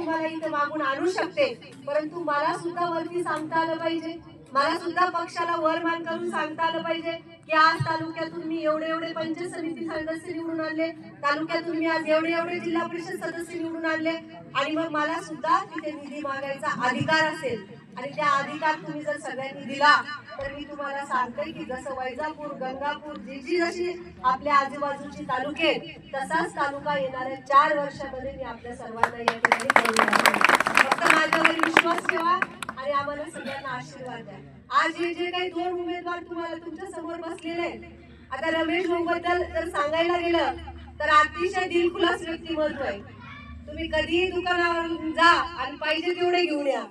तुम्हाला इथे मागून आणू शकते, परंतु मला सुद्धा वरती सांगता आलं पाहिजे, मला सुद्धा पक्षाला वर मान करून सांगता आलं पाहिजे की आज तालुक्यातून मी एवढे एवढे पंचायत समिती सदस्य निवडून आणले, तालुक्यातून मी आज एवढे एवढे जिल्हा परिषद सदस्य निवडून आणले, आणि मग मला सुद्धा तिथे निधी मागायचा अधिकार असेल. आणि त्या अधिकार तुम्ही जर सगळ्यांनी दिला तर मी तुम्हाला सांगते की जसं वैजापूर, गंगापूर, जी जशी आपल्या आजूबाजूची तालुके, तसाच तालुका येणाऱ्या 4 वर्षामध्ये मी आपल्या सर्वांना या ठिकाणी करून दाखवेन. फक्त माझ्यावर विश्वास ठेवा आणि आम्हाला सगळ्यांना आशीर्वाद द्या. आज हे जे काही 2 उमेदवार तुम्हाला तुमच्या समोर बसलेले आहेत, आता रमेश भाऊ बद्दल जर सांगायला गेलं तर अतिशय दिलखुलास व्यक्तिमत्व आहे. तुम्ही कधीही दुकानावर जा आणि पाहिजे तेवढे घेऊन या,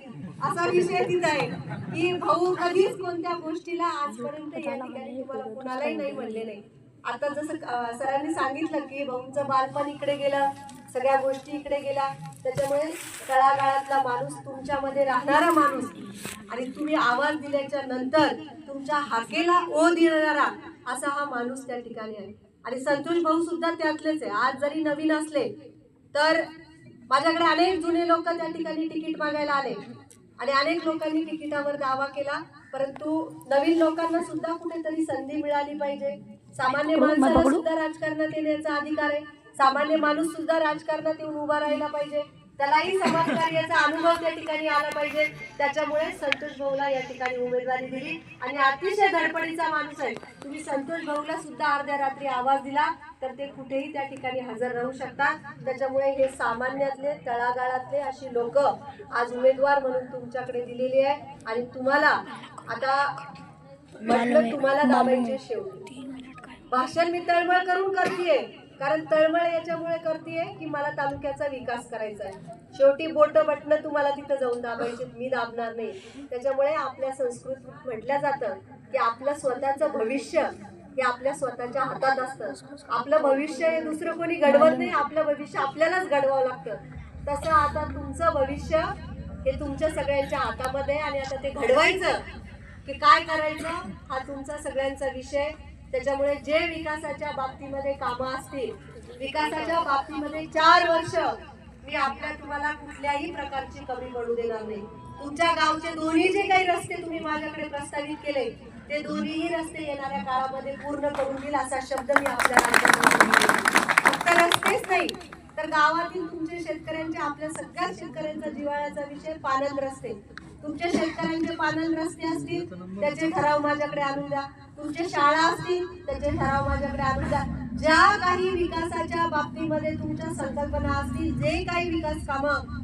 असा विषय तिथं आहे की भाऊ कधीच कोणत्या गोष्टीला आजपर्यंत या ठिकाणी तुम्हाला कुणालाही नाही म्हणले नाही. आता जसं सरांनी सांगितलं की भाऊंचं बालपण इकडे गेलं, सगळ्या गोष्टी इकडे गेल्या, त्याच्यामुळे तळागाळातला माणूस, तुमच्यामध्ये राहणारा माणूस, आणि तुम्ही आवाज दिल्याच्या नंतर तुमच्या हाकेला ओ देणारा असा हा माणूस त्या ठिकाणी आहे. आणि संतोष भाऊ सुद्धा त्यातलेच आहे. आज जरी नवीन असले तर माझ्याकडे अनेक जुने लोक त्या ठिकाणी तिकीट मागायला आले आणि अनेक लोकांनी तिकिटावर दावा केला, परंतु नवीन लोकांना सुद्धा कुठेतरी संधी मिळाली पाहिजे. सामान्य माणसाला सुद्धा राजकारणात येण्याचा अधिकार आहे. सामान्य माणूस सुद्धा राजकारणात येऊन उभा राहिला पाहिजे, त्यालाही समाजकार्याचा अनुभव त्या ठिकाणी आला पाहिजे. त्याच्यामुळे संतोष भाऊला या ठिकाणी उमेदवारी दिली आणि अतिशय धडपडीचा माणूस आहे. तुम्ही संतोष भाऊला सुद्धा अर्ध्या रात्री आवाज दिला तर ते कुठेही त्या ठिकाणी हजर राहू शकतात. त्याच्यामुळे हे सामान्यातले, तळागाळातले अशी लोक आज उमेदवार म्हणून तुमच्याकडे दिलेली आहे. आणि तुम्हाला आता म्हटलं, तुम्हाला दाबायचे शेवटी भाषण मी तळमळ करून करतेय, कारण तळमळ याच्यामुळे करतेय की मला तालुक्याचा विकास करायचा आहे. शेवटी बटणं तुम्हाला तिथं जाऊन दाबायचे, मी दाबणार नाही. त्याच्यामुळे आपल्या संस्कृतीत म्हटलं जातं की आपलं स्वतःचं भविष्य हे आपल्या स्वतःच्या हातात असतं. आपलं भविष्य हे दुसरं कोणी घडवत नाही, आपलं भविष्य आपल्यालाच घडवावं लागतं. तसं आता तुमचं भविष्य हे तुमच्या सगळ्यांच्या हातामध्ये, आणि आता ते घडवायचं की काय करायचं हा तुमचा सगळ्यांचा विषय. त्याच्यामुळे जे विकासाच्या बाबतीमध्ये कामं असतील, विकासाच्या बाबतीमध्ये 4 वर्ष मी आपल्या तुम्हाला कुठल्याही प्रकारची कमी पडू देणार नाही. तुमच्या गावचे दोन्ही जे काही रस्ते तुम्ही माझ्याकडे प्रस्तावित केले ते दोन्हीही रस्ते येणाऱ्या काळामध्ये पूर्ण करून देईल असा शब्द मी आपल्याला. फक्त रस्तेच नाही तर गावातील तुमचे शेतकऱ्यांचे, आपल्या सगळ्या शेतकऱ्यांचा जिव्हाळ्याचा विषय पाणंद रस्ते. तुमच्या शेतकऱ्यांचे पाणंद रस्ते असतील त्याचे ठराव माझ्याकडे आणून द्या. तुमच्या शाळा असतील त्याचे ठराव माझ्याकडे आणून द्या. ज्या काही विकासाच्या बाबतीमध्ये तुमच्या संकल्पना असतील, जे काही विकास कामं